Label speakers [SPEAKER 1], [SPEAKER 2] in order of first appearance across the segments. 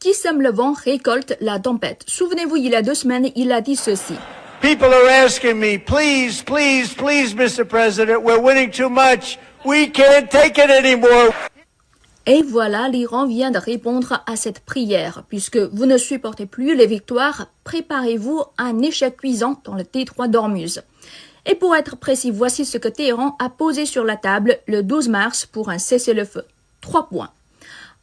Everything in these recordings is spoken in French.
[SPEAKER 1] Qui sème le vent récolte la tempête. Souvenez-vous, il y a 2 semaines, il a dit ceci.
[SPEAKER 2] People are asking me, please, please, please, Mr. President, we're winning too much. We can't take it anymore.
[SPEAKER 1] Et voilà, l'Iran vient de répondre à cette prière. Puisque vous ne supportez plus les victoires, préparez-vous à un échec cuisant dans le détroit d'Ormuz. Et pour être précis, voici ce que Téhéran a posé sur la table le 12 mars pour un cessez-le-feu. 3 points.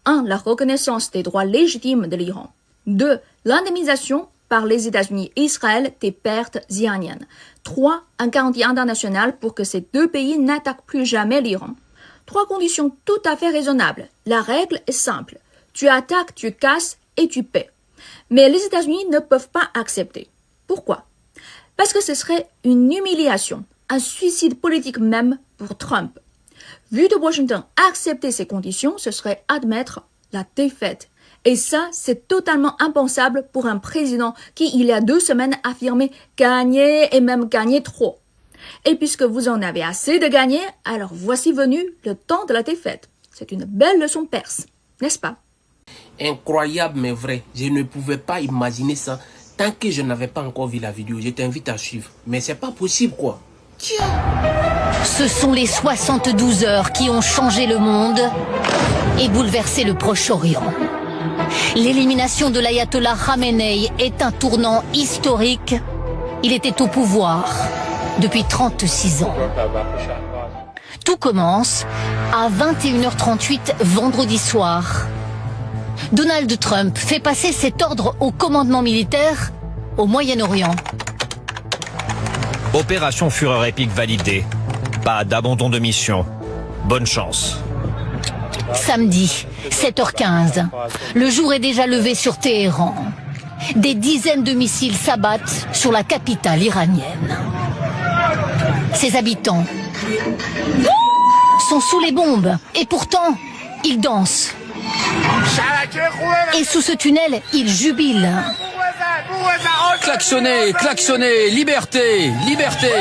[SPEAKER 1] 1. La reconnaissance des droits légitimes de l'Iran. 2. L'indemnisation par les États-Unis et Israël des pertes iraniennes. 3. Un garantie international pour que ces 2 pays n'attaquent plus jamais l'Iran. 3 conditions tout à fait raisonnables. La règle est simple. Tu attaques, tu casses et tu paies. Mais les États-Unis ne peuvent pas accepter. Pourquoi? Parce que ce serait une humiliation, un suicide politique même pour Trump. Vu de Washington accepter ces conditions, ce serait admettre la défaite. Et ça, c'est totalement impensable pour un président qui, il y a 2 semaines, affirmait gagner et même gagner trop. Et puisque vous en avez assez de gagner, alors voici venu le temps de la défaite. C'est une belle leçon perse, n'est-ce pas?
[SPEAKER 3] Incroyable mais vrai, je ne pouvais pas imaginer ça tant que je n'avais pas encore vu la vidéo. Je t'invite à suivre, mais c'est pas possible quoi. Tiens.
[SPEAKER 4] Ce sont les 72 heures qui ont changé le monde et bouleversé le Proche-Orient. L'élimination de l'ayatollah Khamenei est un tournant historique. Il était au pouvoir depuis 36 ans. Tout commence à 21h38 vendredi soir. Donald Trump fait passer cet ordre au commandement militaire au Moyen-Orient.
[SPEAKER 5] Opération Fureur épique validée. Pas d'abandon de mission. Bonne chance.
[SPEAKER 4] Samedi, 7h15. Le jour est déjà levé sur Téhéran. Des dizaines de missiles s'abattent sur la capitale iranienne. Ses habitants sont sous les bombes et pourtant, ils dansent. Et sous ce tunnel, ils jubilent.
[SPEAKER 6] Klaxonnez, klaxonnez, liberté, liberté.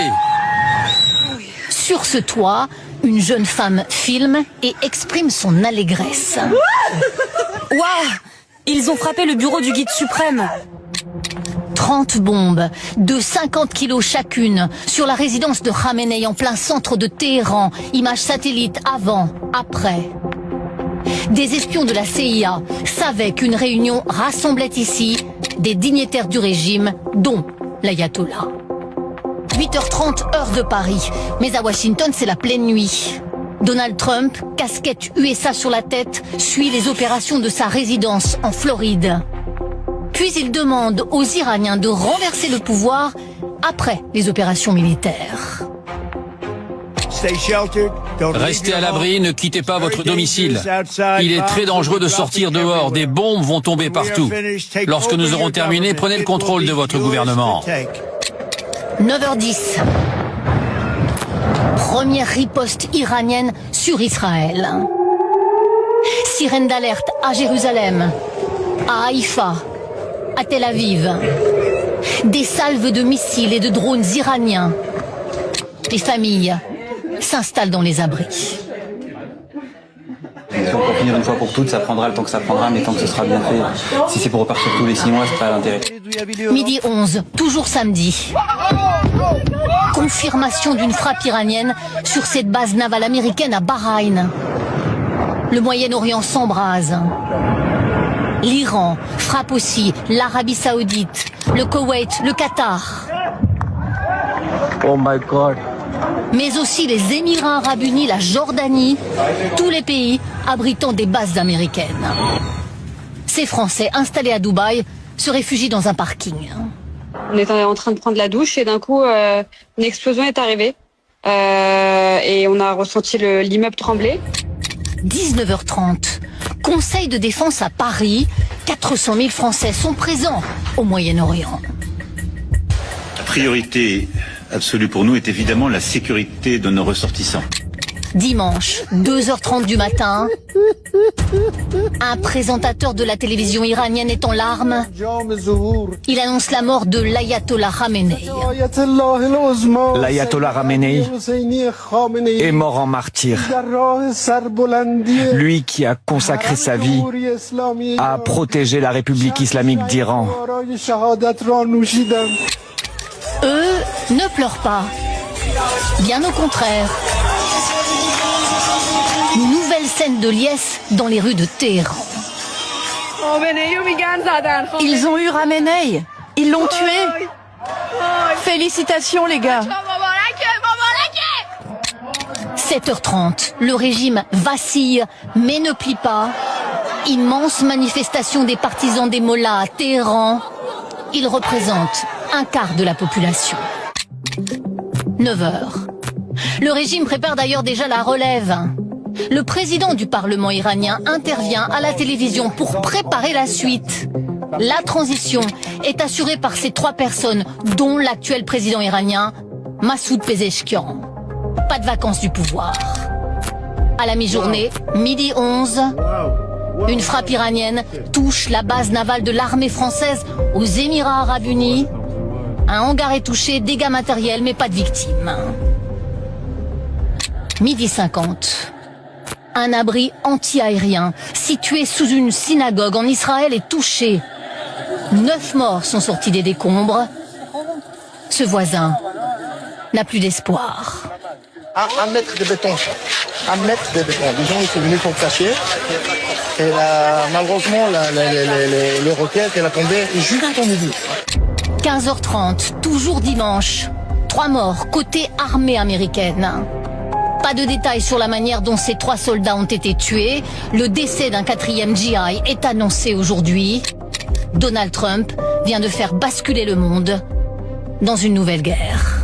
[SPEAKER 4] Sur ce toit, une jeune femme filme et exprime son allégresse.
[SPEAKER 7] Waouh! Ils ont frappé le bureau du guide suprême.
[SPEAKER 4] 30 bombes de 50 kilos chacune sur la résidence de Khamenei en plein centre de Téhéran. Images satellites avant, après. Des espions de la CIA savaient qu'une réunion rassemblait ici des dignitaires du régime, dont l'ayatollah. 8h30 heure de Paris, mais à Washington c'est la pleine nuit. Donald Trump, casquette USA sur la tête, suit les opérations de sa résidence en Floride. Puis il demande aux Iraniens de renverser le pouvoir après les opérations militaires.
[SPEAKER 6] Restez à l'abri, ne quittez pas votre domicile. Il est très dangereux de sortir dehors, des bombes vont tomber partout. Lorsque nous aurons terminé, prenez le contrôle de votre gouvernement.
[SPEAKER 4] 9h10. Première riposte iranienne sur Israël. Sirène d'alerte à Jérusalem, à Haïfa, à Tel Aviv. Des salves de missiles et de drones iraniens. Les familles s'installent dans les abris.
[SPEAKER 8] Si on peut finir une fois pour toutes, ça prendra le temps que ça prendra, mais tant que ce sera bien fait. Si c'est pour repartir tous les 6 mois, c'est pas l'intérêt.
[SPEAKER 4] Midi 11, toujours samedi. Confirmation d'une frappe iranienne sur cette base navale américaine à Bahreïn. Le Moyen-Orient s'embrase. L'Iran frappe aussi l'Arabie Saoudite, le Koweït, le Qatar.
[SPEAKER 3] Oh my God.
[SPEAKER 4] Mais aussi les Émirats Arabes Unis, la Jordanie, tous les pays abritant des bases américaines. Ces Français installés à Dubaï se réfugient dans un parking.
[SPEAKER 9] On était en train de prendre la douche et d'un coup, une explosion est arrivée. Et on a ressenti l'immeuble trembler.
[SPEAKER 4] 19h30, Conseil de défense à Paris. 400 000 Français sont présents au Moyen-Orient.
[SPEAKER 10] La priorité absolue pour nous est évidemment la sécurité de nos ressortissants.
[SPEAKER 4] Dimanche, 2h30 du matin, un présentateur de la télévision iranienne est en larmes. Il annonce la mort de l'ayatollah Khamenei.
[SPEAKER 10] L'ayatollah Khamenei est mort en martyr. Lui qui a consacré sa vie à protéger la République islamique d'Iran.
[SPEAKER 4] Eux ne pleurent pas. Bien au contraire. Une nouvelle scène de liesse dans les rues de Téhéran.
[SPEAKER 7] Ils ont eu Khamenei. Ils l'ont tué. Félicitations les gars.
[SPEAKER 4] 7h30, le régime vacille mais ne plie pas. Immense manifestation des partisans des mollahs à Téhéran. Ils représentent un quart de la population. 9h. Le régime prépare d'ailleurs déjà la relève. Le président du Parlement iranien intervient à la télévision pour préparer la suite. La transition est assurée par ces 3 personnes, dont l'actuel président iranien, Massoud Pezeshkian. Pas de vacances du pouvoir. À la mi-journée, midi 11, une frappe iranienne touche la base navale de l'armée française aux Émirats Arabes Unis. Un hangar est touché, dégâts matériels, mais pas de victimes. Midi 50. Un abri anti-aérien situé sous une synagogue en Israël est touché. 9 morts sont sortis des décombres. Ce voisin n'a plus d'espoir.
[SPEAKER 11] Un mètre de béton. Un mètre de béton. Les gens sont venus pour cacher. Et malheureusement, le roquette, elle a tombé juste au milieu.
[SPEAKER 4] 15h30, toujours dimanche. 3 morts côté armée américaine. Pas de détails sur la manière dont ces 3 soldats ont été tués. Le décès d'un 4e GI est annoncé aujourd'hui. Donald Trump vient de faire basculer le monde dans une nouvelle guerre.